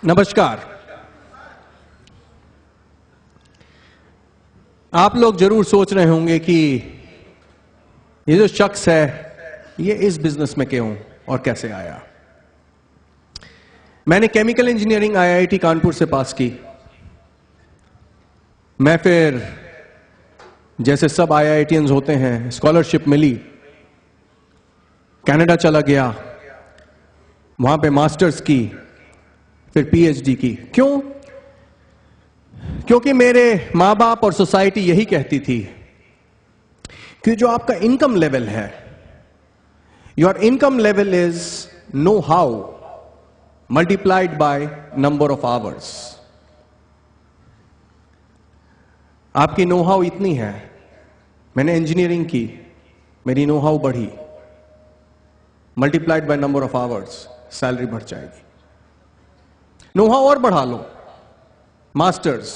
नमस्कार। आप लोग जरूर सोच रहे होंगे कि ये जो शख्स है ये इस बिजनेस में क्यों और कैसे आया। मैंने केमिकल इंजीनियरिंग आईआईटी कानपुर से पास की। मैं फिर जैसे सब आईआईटीएंस होते हैं स्कॉलरशिप मिली, कनाडा चला गया, वहां पे मास्टर्स की, फिर पीएचडी की। क्यों? क्योंकि मेरे मां बाप और सोसाइटी यही कहती थी कि जो आपका इनकम लेवल है, your income level is know how multiplied by number of hours. आपकी नो हाउ इतनी है, मैंने इंजीनियरिंग की, मेरी नो हाउ बढ़ी, multiplied by number of hours, salary बढ़ जाएगी। नो हाउ और बढ़ा लो, मास्टर्स,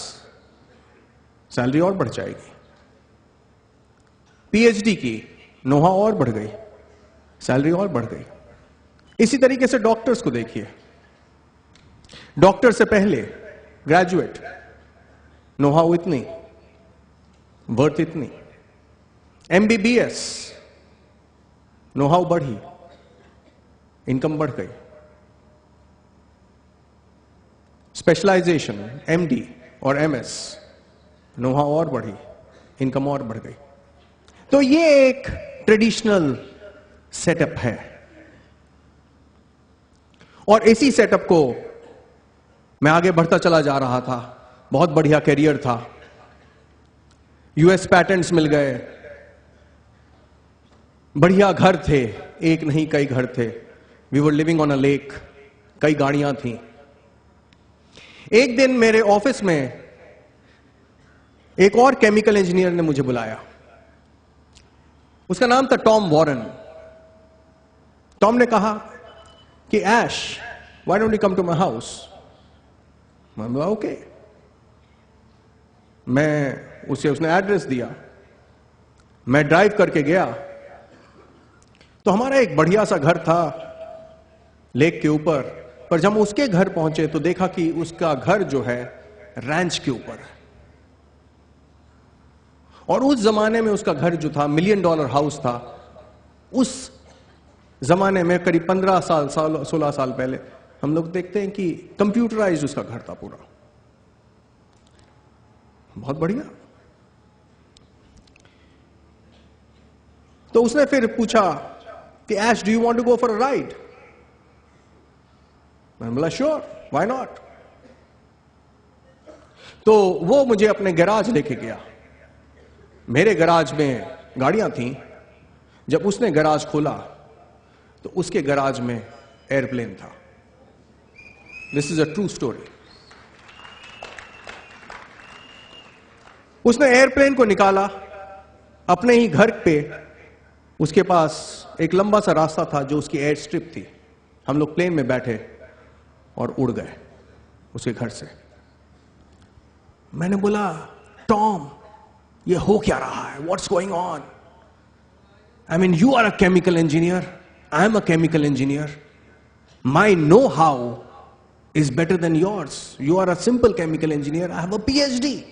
सैलरी और बढ़ जाएगी। पीएचडी की, नो हाउ और बढ़ गई, सैलरी और बढ़ गई। इसी तरीके से डॉक्टर्स को देखिए, डॉक्टर से पहले ग्रेजुएट, नो हाउ इतनी, वर्थ इतनी। एमबीबीएस, नो हाउ बढ़ी, इनकम बढ़ गई। स्पेशलाइजेशन, एमडी और एमएस, नो हाउ और बढ़ी, इनकम और बढ़ गई। तो ये एक ट्रेडिशनल सेटअप है और इसी सेटअप को मैं आगे बढ़ता चला जा रहा था। बहुत बढ़िया कैरियर था, यूएस पैटेंट्स मिल गए, बढ़िया घर थे, एक नहीं कई घर थे। We were living on a lake, कई गाड़ियां थी। एक दिन मेरे ऑफिस में एक और केमिकल इंजीनियर ने मुझे बुलाया। उसका नाम था टॉम वॉरेन। टॉम ने कहा कि Ash, why don't you come to my house. मैं बोला ओके। उसने एड्रेस दिया, मैं ड्राइव करके गया तो हमारा एक बढ़िया सा घर था लेक के ऊपर। पर जब हम उसके घर पहुंचे तो देखा कि उसका घर जो है रैंच के ऊपर है। और उस जमाने में उसका घर जो था $1 मिलियन हाउस था। उस जमाने में करीब 15 साल 16 साल पहले हम लोग देखते हैं कि कंप्यूटराइज उसका घर था पूरा। बहुत बढ़िया। तो उसने फिर पूछा कि Ash, do you want to go for a ride. मैंने बोला श्योर, व्हाई नॉट। तो वो मुझे अपने गैराज लेके गया। मेरे गैराज में गाड़ियां थीं। जब उसने गैराज खोला तो उसके गैराज में एयरप्लेन था। This is a true story. उसने एयरप्लेन को निकाला अपने ही घर पे। उसके पास एक लंबा सा रास्ता था जो उसकी एयर स्ट्रिप थी। हम लोग प्लेन में बैठे और उड़ गए उसके घर से। मैंने बोला टॉम, ये हो क्या रहा है, what's going on. I mean you are a chemical engineer, I am a chemical engineer, my know how is better than yours. You are a simple chemical engineer, I have a PhD.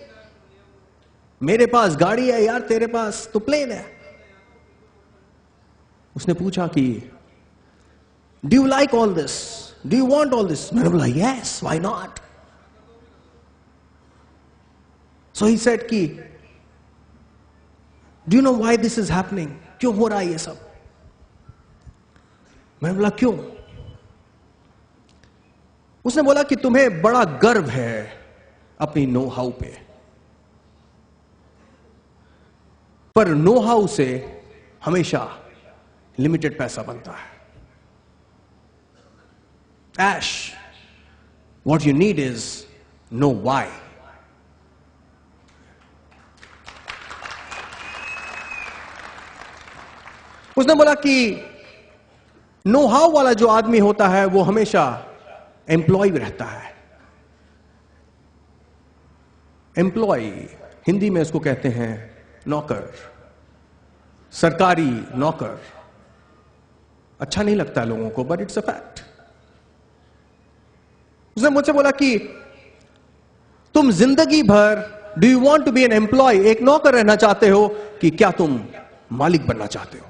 मेरे पास गाड़ी है यार, तेरे पास तो plane है। उसने पूछा कि do you like all this, do you want all this. मैंने बोला yes, why not. So he said कि do you know why this is happening, क्यों हो रहा है ये सब। मैंने बोला क्यों। उसने बोला कि तुम्हें बड़ा गर्व है अपनी नो हाउ पे, पर नो हाउ से हमेशा लिमिटेड पैसा बनता है। Ash, what you need is know why. उसने बोला कि नो हाउ वाला जो आदमी होता है वो हमेशा एम्प्लॉय रहता है। एम्प्लॉय हिंदी में इसको कहते हैं नौकर, सरकारी नौकर। अच्छा नहीं लगता लोगों को, बट इट्स अ फैक्ट। उसने मुझसे बोला कि तुम जिंदगी भर do you want to be an employ, एक नौकर रहना चाहते हो, कि क्या तुम मालिक बनना चाहते हो?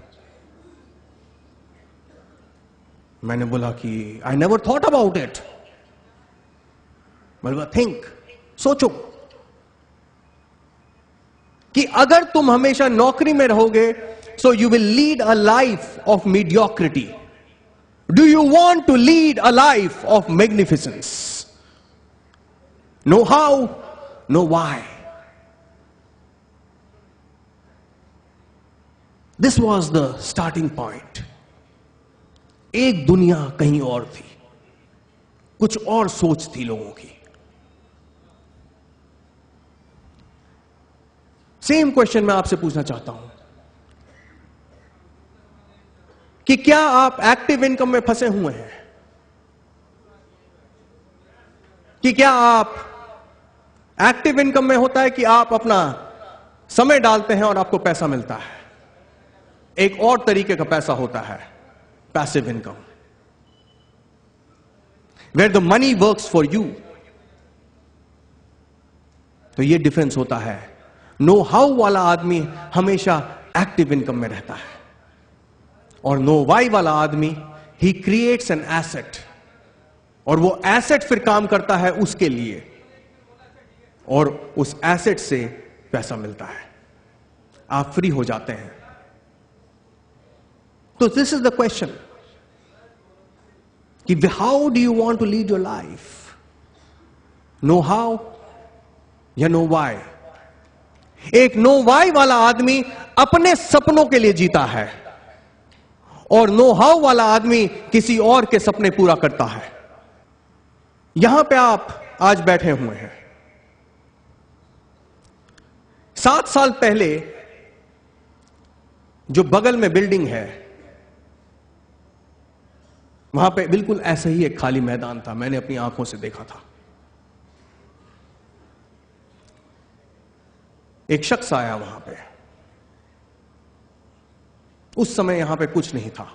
मैंने बोला कि I never thought about it. मैंने बोला थिंक, सोचो कि अगर तुम हमेशा नौकरी में रहोगे, so you will lead a life of mediocrity. Do you want to lead a life of magnificence? Know how, know why. This was the starting point. एक दुनिया कहीं और थी, कुछ और सोच थी लोगों की। सेम क्वेश्चन मैं आपसे पूछना चाहता हूं कि क्या आप एक्टिव इनकम में फंसे हुए हैं? कि क्या आप एक्टिव इनकम में होता है कि आप अपना समय डालते हैं और आपको पैसा मिलता है। एक और तरीके का पैसा होता है passive income, where the money works for you. तो यह डिफरेंस होता है। नो हाउ वाला आदमी हमेशा एक्टिव इनकम में रहता है, और नो वाई वाला आदमी ही क्रिएट्स एन एसेट, और वो एसेट फिर काम करता है उसके लिए, और उस एसेट से पैसा मिलता है, आप फ्री हो जाते हैं। तो दिस इज द क्वेश्चन कि how do you want to lead your life? Know how या नो वाई? एक नो वाई वाला आदमी अपने सपनों के लिए जीता है, और नो हाउ वाला आदमी किसी और के सपने पूरा करता है। यहां पे आप आज बैठे हुए हैं। 7 साल पहले जो बगल में बिल्डिंग है, वहां पे बिल्कुल ऐसा ही एक खाली मैदान था, मैंने अपनी आंखों से देखा था। एक शख्स आया वहां पे, उस समय यहां पे कुछ नहीं था,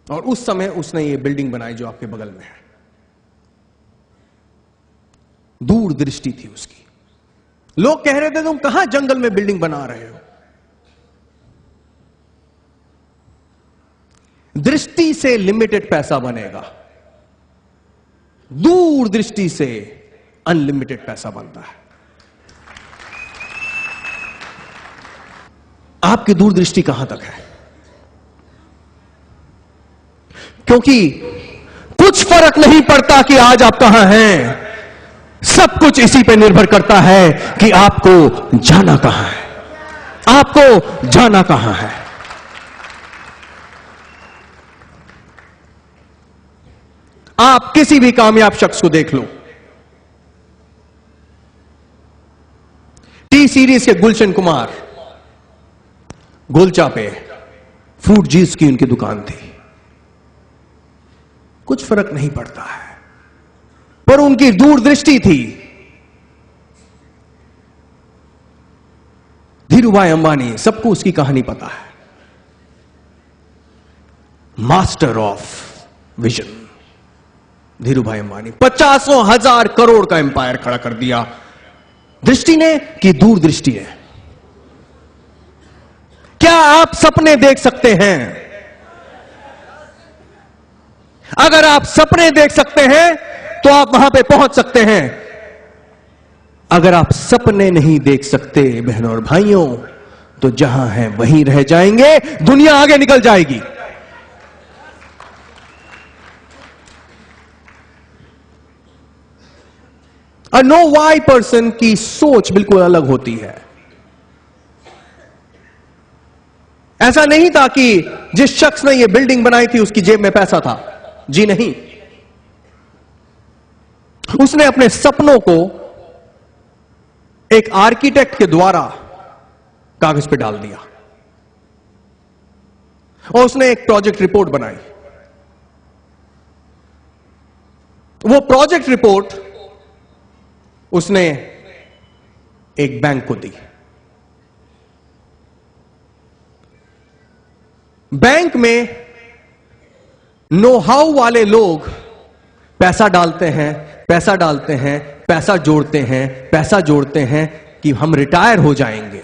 और उस समय उसने ये बिल्डिंग बनाई जो आपके बगल में है। दूरदृष्टि थी उसकी। लोग कह रहे थे तुम कहां जंगल में बिल्डिंग बना रहे हो? दृष्टि से लिमिटेड पैसा बनेगा, दूरदृष्टि से अनलिमिटेड पैसा बनता है। आपकी दूरदृष्टि कहां तक है? क्योंकि कुछ फर्क नहीं पड़ता कि आज आप कहां हैं, सब कुछ इसी पे निर्भर करता है कि आपको जाना कहां है, आपको जाना कहां है। आप किसी भी कामयाब शख्स को देख लो, टी सीरीज के गुलशन कुमार, गोलचा पे फ्रूट जूस की उनकी दुकान थी। कुछ फर्क नहीं पड़ता है, पर उनकी दूरदृष्टि थी। धीरूभाई अंबानी, सबको उसकी कहानी पता है, master of vision. Dhirubhai Ambani 50,000 crore का एम्पायर खड़ा कर दिया। दृष्टि ने कि दूरदृष्टि है। क्या आप सपने देख सकते हैं? अगर आप सपने देख सकते हैं तो आप वहां पे पहुंच सकते हैं। अगर आप सपने नहीं देख सकते बहनों और भाइयों, तो जहां हैं वहीं रह जाएंगे, दुनिया आगे निकल जाएगी। अ नो वाई पर्सन की सोच बिल्कुल अलग होती है। ऐसा नहीं था कि जिस शख्स ने यह बिल्डिंग बनाई थी उसकी जेब में पैसा था, जी नहीं। उसने अपने सपनों को एक आर्किटेक्ट के द्वारा कागज पे डाल दिया, और उसने एक प्रोजेक्ट रिपोर्ट बनाई। वो प्रोजेक्ट रिपोर्ट उसने एक बैंक को दी। बैंक में नो हाउ वाले लोग पैसा डालते हैं, पैसा डालते हैं, पैसा जोड़ते हैं, पैसा जोड़ते हैं कि हम रिटायर हो जाएंगे।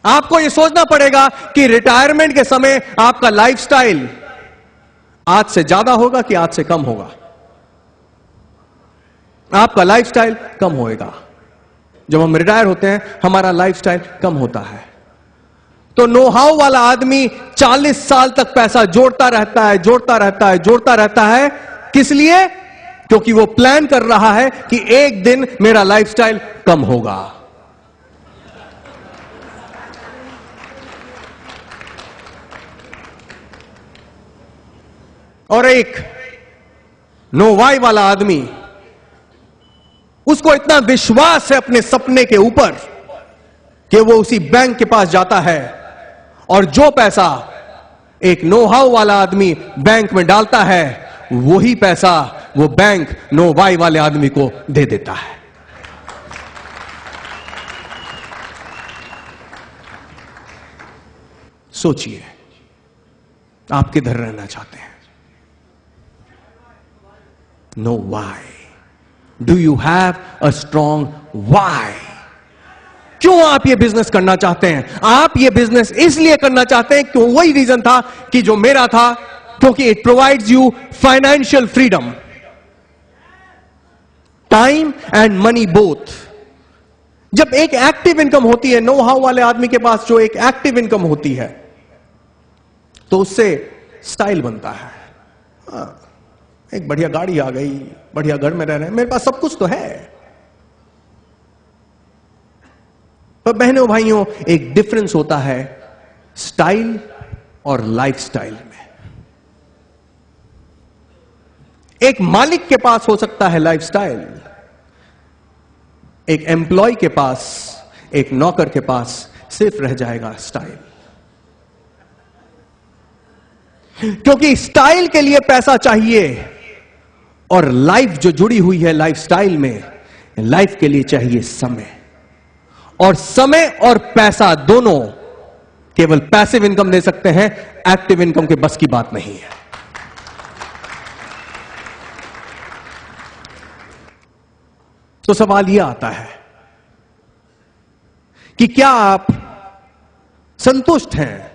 आपको यह सोचना पड़ेगा कि रिटायरमेंट के समय आपका लाइफस्टाइल आज से ज्यादा होगा कि आज से कम होगा। आपका लाइफस्टाइल कम होएगा। जब हम रिटायर होते हैं हमारा लाइफस्टाइल कम होता है। तो नो हाउ वाला आदमी 40 साल तक पैसा जोड़ता रहता है, जोड़ता रहता है, जोड़ता रहता है। किस लिए? क्योंकि वो प्लान कर रहा है कि एक दिन मेरा लाइफस्टाइल कम होगा। और एक नो वाई वाला आदमी, उसको इतना विश्वास है अपने सपने के ऊपर कि वो उसी बैंक के पास जाता है और जो पैसा एक नो हाउ वाला आदमी बैंक में डालता है वही पैसा वो बैंक नो वाई वाले आदमी को दे देता है। सोचिए, आप किधर रहना चाहते हैं? Know why. Do you have a strong why? क्यों आप ये बिजनेस करना चाहते हैं? आप ये बिजनेस इसलिए करना चाहते हैं क्यों? वही रीजन था कि जो मेरा था, क्योंकि it provides you financial freedom, time and money both. जब एक एक्टिव इनकम होती है, नो हाउ वाले आदमी के पास जो एक एक्टिव इनकम होती है, तो उससे स्टाइल बनता है। एक बढ़िया गाड़ी आ गई, बढ़िया घर में रह रहे हैं, मेरे पास सब कुछ तो है। पर बहनों भाइयों, एक डिफरेंस होता है स्टाइल और लाइफस्टाइल में। एक मालिक के पास हो सकता है लाइफस्टाइल, एक एम्प्लॉय के पास, एक नौकर के पास सिर्फ रह जाएगा स्टाइल। क्योंकि स्टाइल के लिए पैसा चाहिए और लाइफ जो जुड़ी हुई है लाइफस्टाइल में, लाइफ के लिए चाहिए समय। और समय और पैसा दोनों केवल पैसिव इनकम दे सकते हैं, एक्टिव इनकम के बस की बात नहीं है। तो सवाल यह आता है कि क्या आप संतुष्ट हैं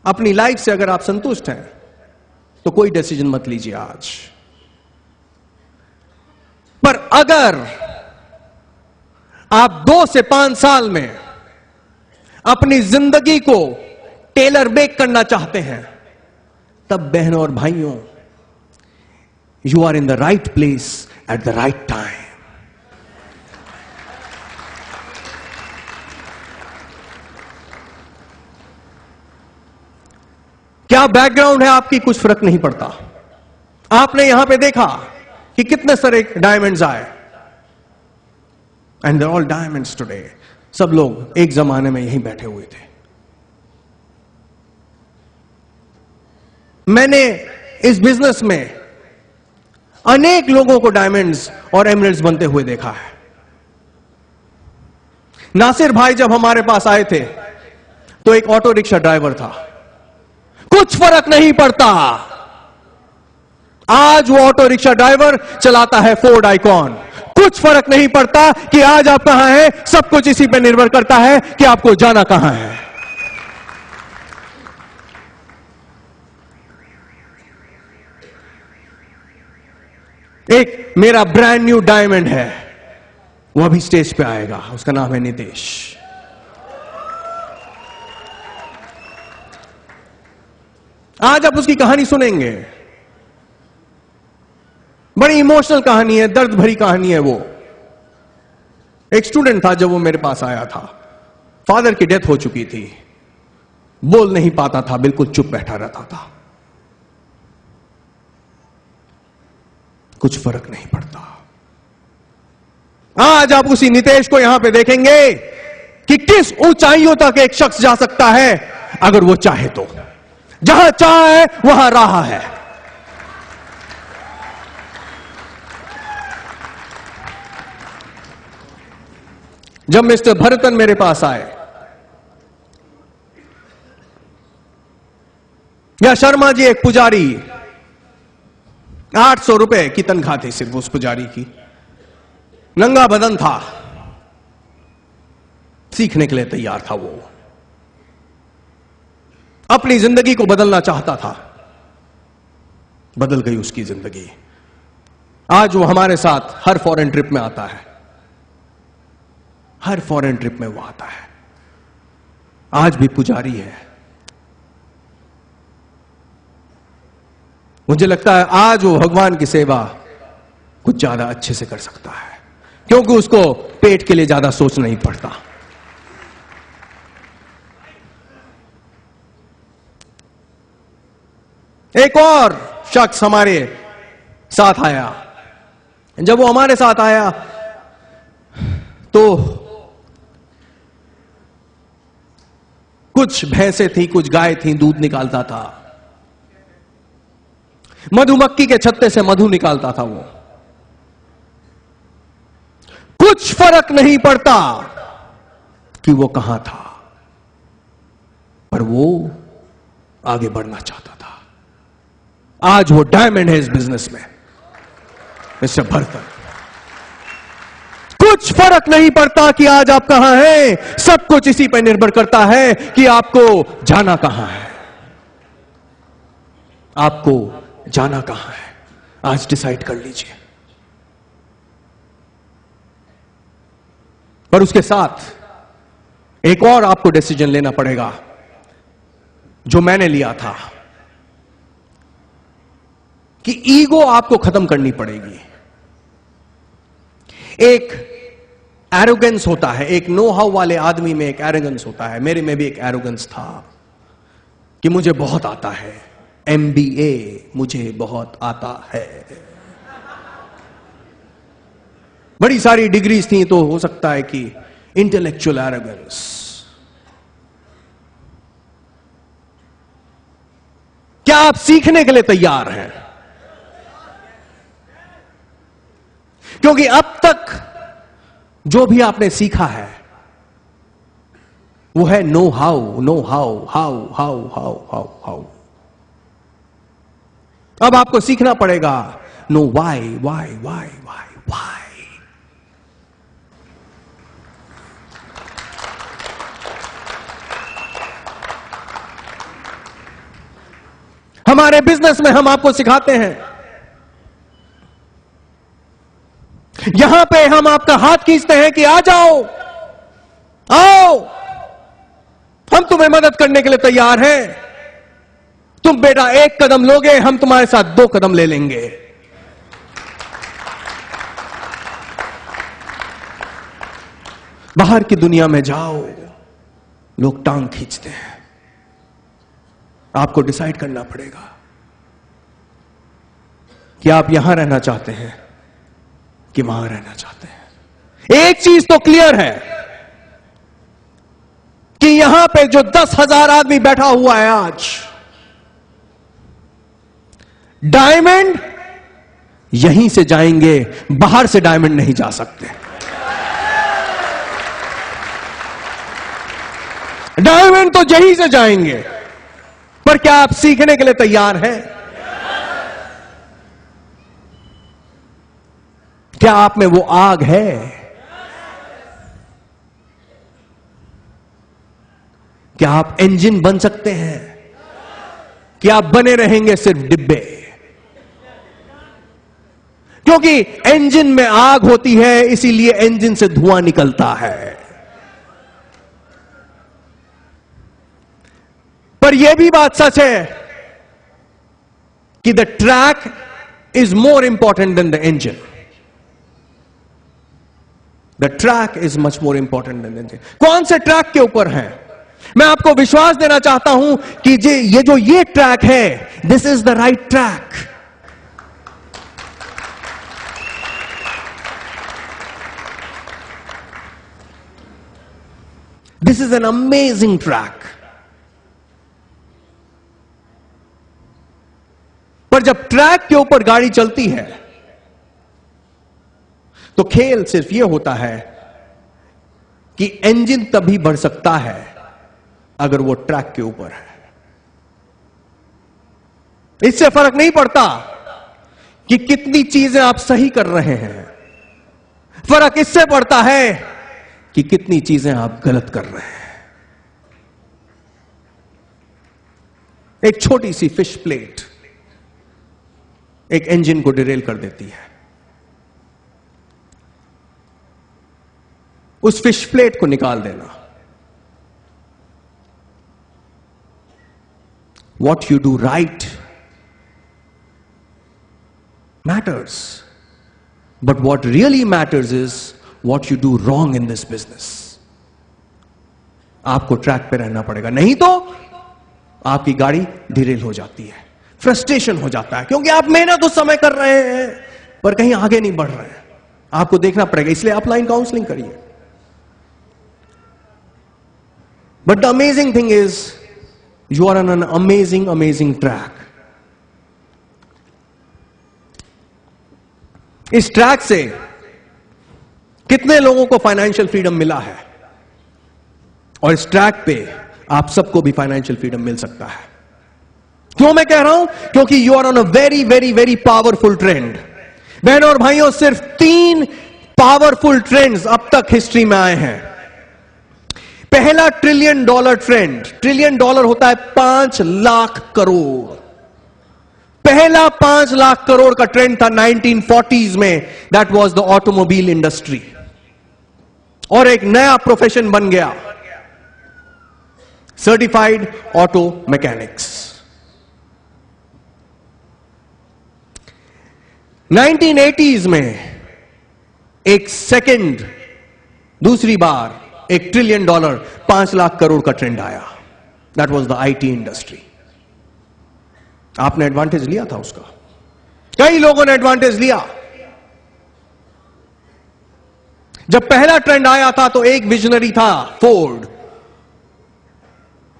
अपनी लाइफ से? अगर आप संतुष्ट हैं तो कोई डिसीजन मत लीजिए आज। पर अगर आप 2 से 5 साल में अपनी जिंदगी को टेलर मेक करना चाहते हैं, तब बहनों और भाइयों, you are in the right place at the right time. क्या बैकग्राउंड है आपकी, कुछ फर्क नहीं पड़ता। आपने यहां पे देखा कि कितने सारे डायमंड्स आए, and they're all diamonds today. सब लोग एक जमाने में यहीं बैठे हुए थे। मैंने इस बिजनेस में अनेक लोगों को डायमंड्स और एमरल्ड्स बनते हुए देखा है। नासिर भाई जब हमारे पास आए थे तो एक ऑटो रिक्शा ड्राइवर था, कुछ फर्क नहीं पड़ता। आज वो ऑटो रिक्शा ड्राइवर चलाता है फोर्ड आइकॉन। कुछ फर्क नहीं पड़ता कि आज आप कहां हैं, सब कुछ इसी पे निर्भर करता है कि आपको जाना कहां है। एक मेरा ब्रांड न्यू डायमंड है, वो अभी स्टेज पे आएगा, उसका नाम है नितेश। आज आप उसकी कहानी सुनेंगे, बड़ी इमोशनल कहानी है, दर्द भरी कहानी है। वो एक स्टूडेंट था जब वो मेरे पास आया था, फादर की डेथ हो चुकी थी, बोल नहीं पाता था, बिल्कुल चुप बैठा रहता था। कुछ फर्क नहीं पड़ता। आज आप उसी नितेश को यहां पे देखेंगे कि किस ऊंचाइयों तक एक शख्स जा सकता है अगर वो चाहे तो। जहां चाहे वहां राह है। जब मिस्टर भरतन मेरे पास आए, या शर्मा जी एक पुजारी, 800 रुपए की तनख्वाह थी सिर्फ उस पुजारी की, नंगा बदन था, सीखने के लिए तैयार था। वो अपनी जिंदगी को बदलना चाहता था, बदल गई उसकी जिंदगी। आज वो हमारे साथ हर फॉरेन ट्रिप में आता है, हर फॉरेन ट्रिप में वो आता है, आज भी पुजारी है। मुझे लगता है आज वो भगवान की सेवा कुछ ज्यादा अच्छे से कर सकता है, क्योंकि उसको पेट के लिए ज्यादा सोचना नहीं पड़ता। एक और शख्स हमारे साथ आया। जब वो हमारे साथ आया तो कुछ भैंसें थी, कुछ गाय थी, दूध निकालता था, मधुमक्खी के छत्ते से मधु निकालता था। वो कुछ फर्क नहीं पड़ता कि वो कहां था, पर वो आगे बढ़ना चाहता था। आज वो डायमंड है इस बिजनेस में, मिस्टर भरतन। कुछ फर्क नहीं पड़ता कि आज आप कहां हैं, सब कुछ इसी पर निर्भर करता है कि आपको जाना कहां है, आपको जाना कहां है। आज डिसाइड कर लीजिए। पर उसके साथ एक और आपको डिसीजन लेना पड़ेगा, जो मैंने लिया था, कि ईगो आपको खत्म करनी पड़ेगी। एक एरोगेंस होता है, एक नो हाउ वाले आदमी में एक एरोगेंस होता है। मेरे में भी एक एरोगेंस था कि मुझे बहुत आता है, MBA मुझे बहुत आता है, बड़ी सारी डिग्रीज थी, तो हो सकता है कि इंटेलेक्चुअल एरोगेंस। क्या आप सीखने के लिए तैयार हैं? क्योंकि अब तक जो भी आपने सीखा है वो है know how, know how, how how how how how. अब आपको सीखना पड़ेगा know why, why why why why. हमारे बिजनेस में हम आपको सिखाते हैं, यहां पे हम आपका हाथ खींचते हैं कि आ जाओ, आओ, हम तुम्हें मदद करने के लिए तैयार हैं। तुम बेटा एक कदम लोगे, हम तुम्हारे साथ 2 कदम ले लेंगे। बाहर की दुनिया में जाओ, लोग टांग खींचते हैं। आपको डिसाइड करना पड़ेगा कि आप यहां रहना चाहते हैं कि वहां रहना चाहते हैं। एक चीज तो क्लियर है कि यहां पे जो 10,000 आदमी बैठा हुआ है आज, डायमंड यहीं से जाएंगे, बाहर से डायमंड नहीं जा सकते। डायमंड तो यहीं से जाएंगे, पर क्या आप सीखने के लिए तैयार हैं? क्या आप में वो आग है? क्या आप इंजन बन सकते हैं? क्या आप बने रहेंगे सिर्फ डिब्बे? क्योंकि इंजन में आग होती है, इसीलिए इंजन से धुआं निकलता है। पर यह भी बात सच है कि the track is more important than the engine. The track is much more important than the engine. कौन से ट्रैक के ऊपर है? मैं आपको विश्वास देना चाहता हूं कि ये ट्रैक है, this is the right track. This is an amazing track. पर जब ट्रैक के ऊपर गाड़ी चलती है तो खेल सिर्फ यह होता है कि इंजन तभी बढ़ सकता है अगर वो ट्रैक के ऊपर है। इससे फर्क नहीं पड़ता कि कितनी चीजें आप सही कर रहे हैं, फर्क इससे पड़ता है कि कितनी चीजें आप गलत कर रहे हैं। एक छोटी सी फिश प्लेट एक इंजन को डिरेल कर देती है। उस फिश प्लेट को निकाल देना। What you do right matters, but what really matters is what you do wrong in this business. आपको ट्रैक पे रहना पड़ेगा, नहीं तो आपकी गाड़ी डिरेल हो जाती है, फ्रस्ट्रेशन हो जाता है, क्योंकि आप मेहनत उस समय कर रहे हैं पर कहीं आगे नहीं बढ़ रहे हैं। आपको देखना पड़ेगा, इसलिए अपलाइन काउंसलिंग करिए। But the amazing thing is you are on an amazing track. इस ट्रैक से कितने लोगों को फाइनेंशियल फ्रीडम मिला है, और इस ट्रैक पे आप सबको भी फाइनेंशियल फ्रीडम मिल सकता है। क्यों मैं कह रहा हूं? क्योंकि you are on a very powerful trend. बहनों और भाइयों, सिर्फ 3 पावरफुल ट्रेंड्स अब तक हिस्ट्री में आए हैं। पहला $1 ट्रिलियन ट्रेंड, $1 ट्रिलियन होता है 5 लाख करोड़। पहला 5 लाख करोड़ का ट्रेंड था 1940s में, that was the automobile industry, और एक नया प्रोफेशन बन गया, सर्टिफाइड ऑटो मैकेनिक्स। 1980s में एक सेकंड, दूसरी बार $1 ट्रिलियन 5 लाख करोड़ का ट्रेंड आया। That was the IT industry. आपने एडवांटेज लिया था उसका, कई लोगों ने एडवांटेज लिया। जब पहला ट्रेंड आया था तो एक विजनरी था, फोर्ड।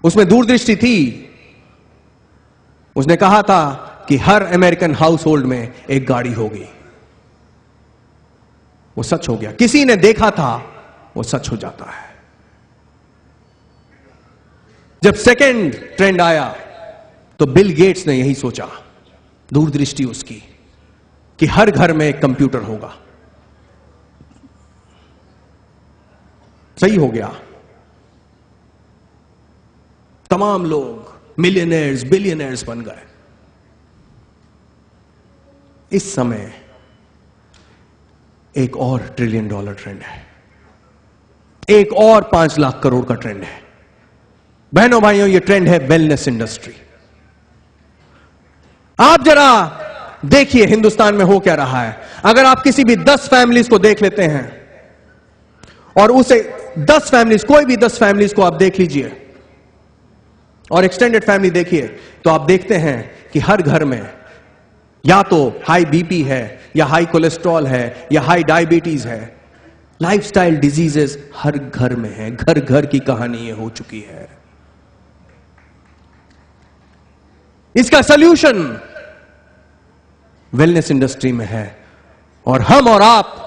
उसमें दूरदृष्टि थी। उसने कहा था कि हर अमेरिकन हाउस होल्ड में एक गाड़ी होगी। वो सच हो गया। किसी ने देखा था, वो सच हो जाता है। जब सेकेंड ट्रेंड आया तो बिल गेट्स ने यही सोचा, दूरदृष्टि उसकी, कि हर घर में एक कंप्यूटर होगा। सही हो गया। तमाम लोग मिलियनेयर्स, बिलियनेयर्स बन गए। इस समय एक और $1 ट्रिलियन ट्रेंड है, एक और 5 लाख करोड़ का ट्रेंड है। बहनों भाइयों, यह ट्रेंड है वेलनेस इंडस्ट्री। आप जरा देखिए हिंदुस्तान में हो क्या रहा है। अगर आप किसी भी 10 फैमिलीज को देख लेते हैं, और उसे 10 फैमिलीज, कोई भी 10 फैमिलीज को आप देख लीजिए और एक्सटेंडेड फैमिली देखिए, तो आप देखते हैं कि हर घर में या तो हाई बीपी है, या हाई कोलेस्ट्रॉल है, या हाई डायबिटीज है। लाइफस्टाइल डिजीजेस हर घर में है। घर घर की कहानी ये हो चुकी है। इसका सॉल्यूशन वेलनेस इंडस्ट्री में है, और हम और आप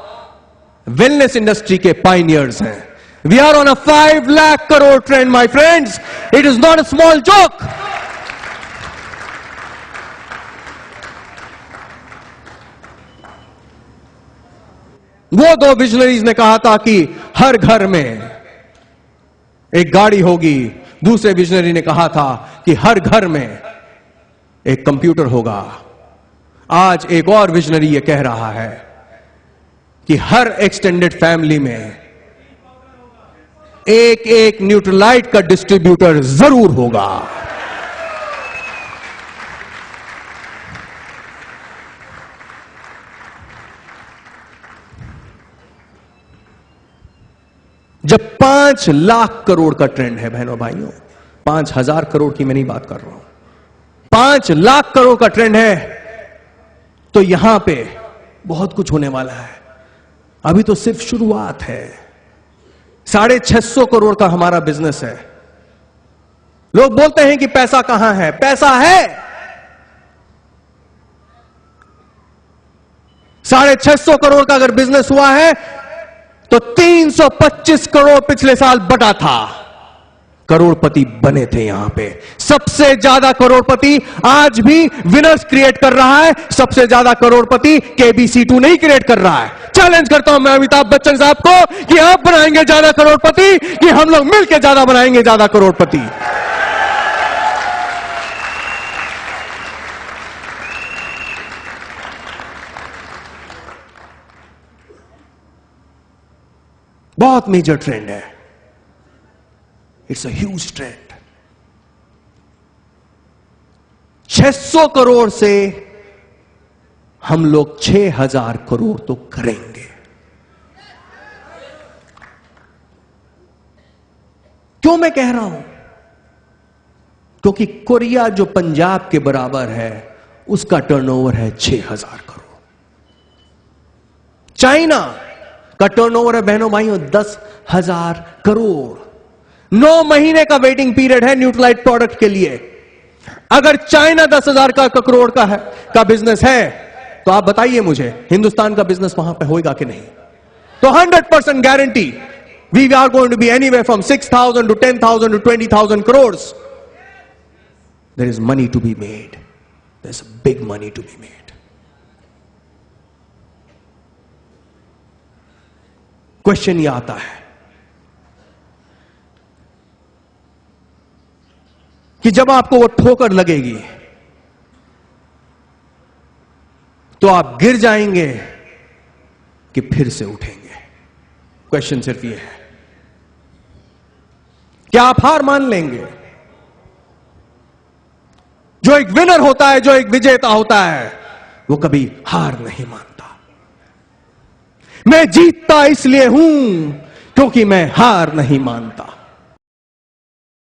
वेलनेस इंडस्ट्री के पायनियर्स हैं। We are on a 5 lakh crore trend my friends. It is not a small joke. वो 2 विजनरीज ने कहा था कि हर घर में एक गाड़ी होगी। दूसरे विजनरी ने कहा था कि हर घर में एक कंप्यूटर होगा। आज एक और विजनरी ये कह रहा है कि हर एक्सटेंडेड फैमिली में एक न्यूट्रलाइट का डिस्ट्रीब्यूटर जरूर होगा। जब 5 लाख करोड़ का ट्रेंड है बहनों भाइयों, 5,000 करोड़ की मैं नहीं बात कर रहा हूं, 5 लाख करोड़ का ट्रेंड है, तो यहां पे बहुत कुछ होने वाला है। अभी तो सिर्फ शुरुआत है। 650 करोड़ का हमारा बिजनेस है। लोग बोलते हैं कि पैसा कहां है। पैसा है। 650 करोड़ का अगर बिजनेस हुआ है तो 325 करोड़ पिछले साल बटा था। करोड़पति बने थे यहां पे। सबसे ज्यादा करोड़पति आज भी विनर्स क्रिएट कर रहा है, सबसे ज्यादा करोड़पति केबीसी2 नहीं क्रिएट कर रहा है। चैलेंज करता हूं मैं अमिताभ बच्चन साहब को कि आप बनाएंगे ज्यादा करोड़पति कि हम लोग मिलकर ज्यादा बनाएंगे ज्यादा करोड़पति। बहुत मेजर ट्रेंड है, it's a huge trend. 600 crore से हम लोग 6000 करोड़ तो करेंगे। क्यों मैं कह रहा हूं? क्योंकि कोरिया जो पंजाब के बराबर है उसका टर्नओवर है 6000 करोड़। चाइना का टर्नओवर है बहनों भाइयों 10,000 करोड़। 9 महीने का वेटिंग पीरियड है न्यूट्रलाइट प्रोडक्ट के लिए। अगर चाइना 10,000 करोड़ का बिजनेस है तो आप बताइए मुझे हिंदुस्तान का बिजनेस वहां पे होएगा कि नहीं? तो 100% guarantee we are going to be anywhere from 6,000 to 10,000 to 20,000 crores. There is money to be made. There's a big money to be made. Question ये आता है कि जब आपको वो ठोकर लगेगी तो आप गिर जाएंगे कि फिर से उठेंगे? क्वेश्चन सिर्फ ये है, क्या आप हार मान लेंगे? जो एक विनर होता है, जो एक विजेता होता है, वो कभी हार नहीं मानता। मैं जीतता इसलिए हूं क्योंकि मैं हार नहीं मानता।